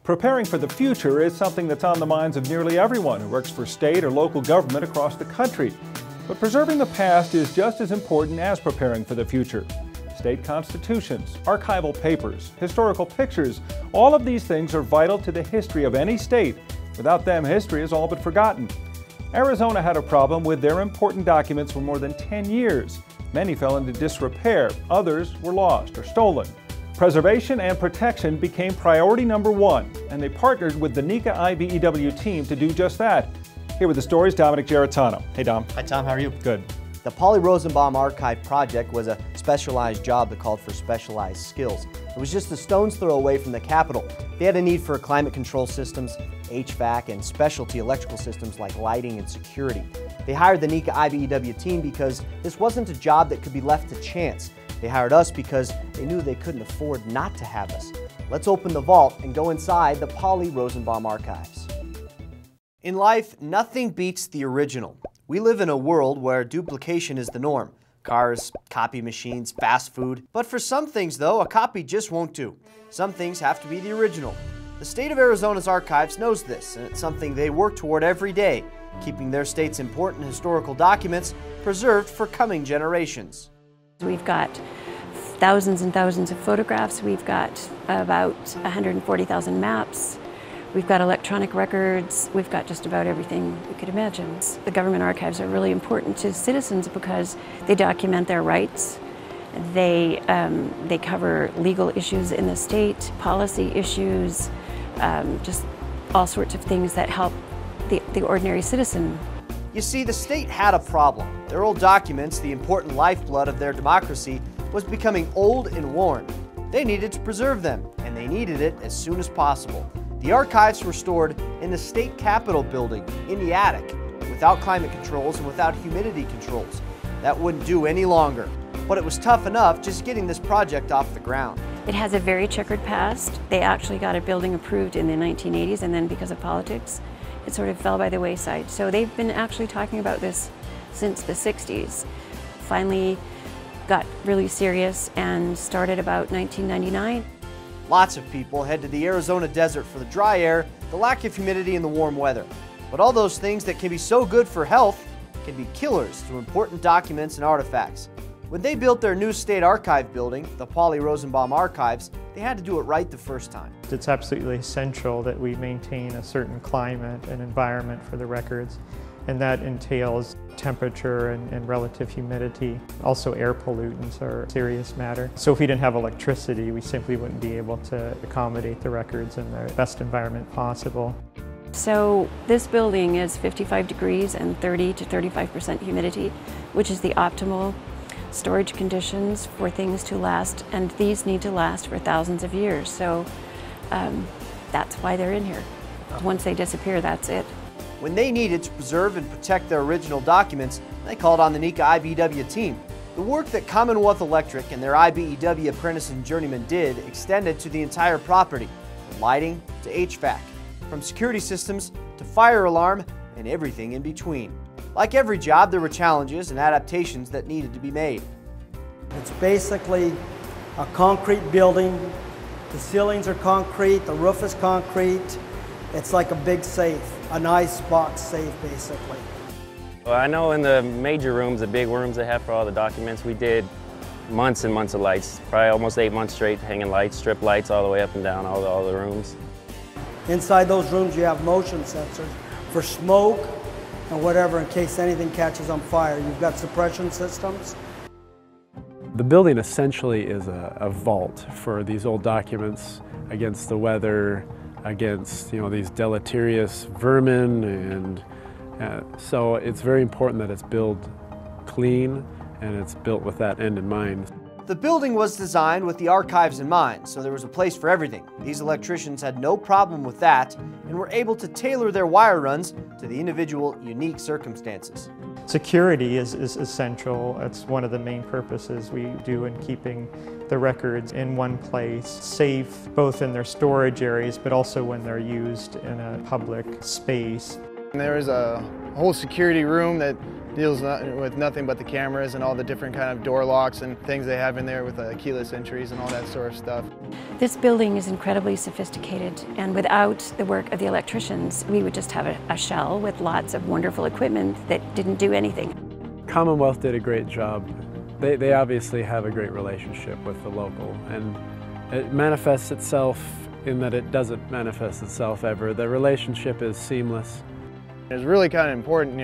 Preparing for the future is something that's on the minds of nearly everyone who works for state or local government across the country. But preserving the past is just as important as preparing for the future. State constitutions, archival papers, historical pictures, all of these things are vital to the history of any state. Without them, history is all but forgotten. Arizona had a problem with their important documents for more than 10 years. Many fell into disrepair, others were lost or stolen. Preservation and protection became priority number one, and they partnered with the NECA IBEW team to do just that. Here with the stories, Dominic Geritano. Hey, Dom. Hi, Tom. How are you? Good. The Polly Rosenbaum Archive project was a specialized job that called for specialized skills. It was just a stone's throw away from the Capitol. They had a need for climate control systems, HVAC, and specialty electrical systems like lighting and security. They hired the NECA IBEW team because this wasn't a job that could be left to chance. They hired us because they knew they couldn't afford not to have us. Let's open the vault and go inside the Polly Rosenbaum Archives. In life, nothing beats the original. We live in a world where duplication is the norm. Cars, copy machines, fast food. But for some things, though, a copy just won't do. Some things have to be the original. The state of Arizona's archives knows this, and it's something they work toward every day, keeping their state's important historical documents preserved for coming generations. We've got thousands and thousands of photographs. We've got about 140,000 maps. We've got electronic records. We've got just about everything you could imagine. The government archives are really important to citizens because they document their rights. They cover legal issues in the state, policy issues, just all sorts of things that help the ordinary citizen. You see, the state had a problem. Their old documents, the important lifeblood of their democracy, was becoming old and worn. They needed to preserve them, and they needed it as soon as possible. The archives were stored in the state capitol building, in the attic, without climate controls and without humidity controls. That wouldn't do any longer. But it was tough enough just getting this project off the ground. It has a very checkered past. They actually got a building approved in the 1980s, and then because of politics, it sort of fell by the wayside. So they've been actually talking about this since the 60s. Finally got really serious and started about 1999. Lots of people head to the Arizona desert for the dry air, the lack of humidity, and the warm weather. But all those things that can be so good for health can be killers to important documents and artifacts. When they built their new state archive building, the Polly Rosenbaum Archives, they had to do it right the first time. It's absolutely essential that we maintain a certain climate and environment for the records, and that entails temperature and relative humidity. Also, air pollutants are a serious matter. So if we didn't have electricity, we simply wouldn't be able to accommodate the records in the best environment possible. So this building is 55 degrees and 30 to 35% humidity, which is the optimal storage conditions for things to last, and these need to last for thousands of years. So that's why they're in here. Once they disappear, that's it. When they needed to preserve and protect their original documents, they called on the NECA IBEW team. The work that Commonwealth Electric and their IBEW apprentice and journeyman did extended to the entire property, from lighting to HVAC, from security systems to fire alarm and everything in between. Like every job, there were challenges and adaptations that needed to be made. It's basically a concrete building. The ceilings are concrete, the roof is concrete. It's like a big safe, a nice box safe, basically. Well, I know in the major rooms, the big rooms they have for all the documents, we did months and months of lights, probably almost 8 months straight, hanging lights, strip lights all the way up and down all the rooms. Inside those rooms you have motion sensors for smoke and whatever in case anything catches on fire. You've got suppression systems. The building essentially is a vault for these old documents against the weather, against these deleterious vermin, and so it's very important that it's built clean and it's built with that end in mind. The building was designed with the archives in mind, so there was a place for everything. These electricians had no problem with that and were able to tailor their wire runs to the individual unique circumstances. Security is essential. It's one of the main purposes we do in keeping the records in one place, safe both in their storage areas but also when they're used in a public space. There is a whole security room that deals with nothing but the cameras and all the different kind of door locks and things they have in there with keyless entries and all that sort of stuff. This building is incredibly sophisticated, and without the work of the electricians, we would just have a shell with lots of wonderful equipment that didn't do anything. Commonwealth did a great job. They obviously have a great relationship with the local, and it manifests itself in that it doesn't manifest itself ever. The relationship is seamless. It's really kind of important,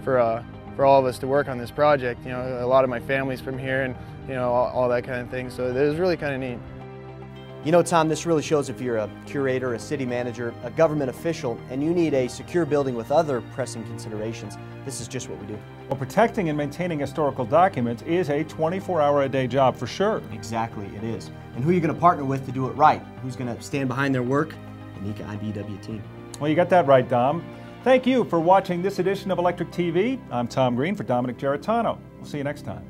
for all of us to work on this project. A lot of my family's from here, and all that kind of thing. So it was really kind of neat. Tom, this really shows if you're a curator, a city manager, a government official, and you need a secure building with other pressing considerations, this is just what we do. Well, protecting and maintaining historical documents is a 24-hour-a-day job for sure. Exactly, it is. And who are you going to partner with to do it right? Who's going to stand behind their work? The NECA IBEW team. Well, you got that right, Dom. Thank you for watching this edition of Electric TV. I'm Tom Green for Dominic Geritano. We'll see you next time.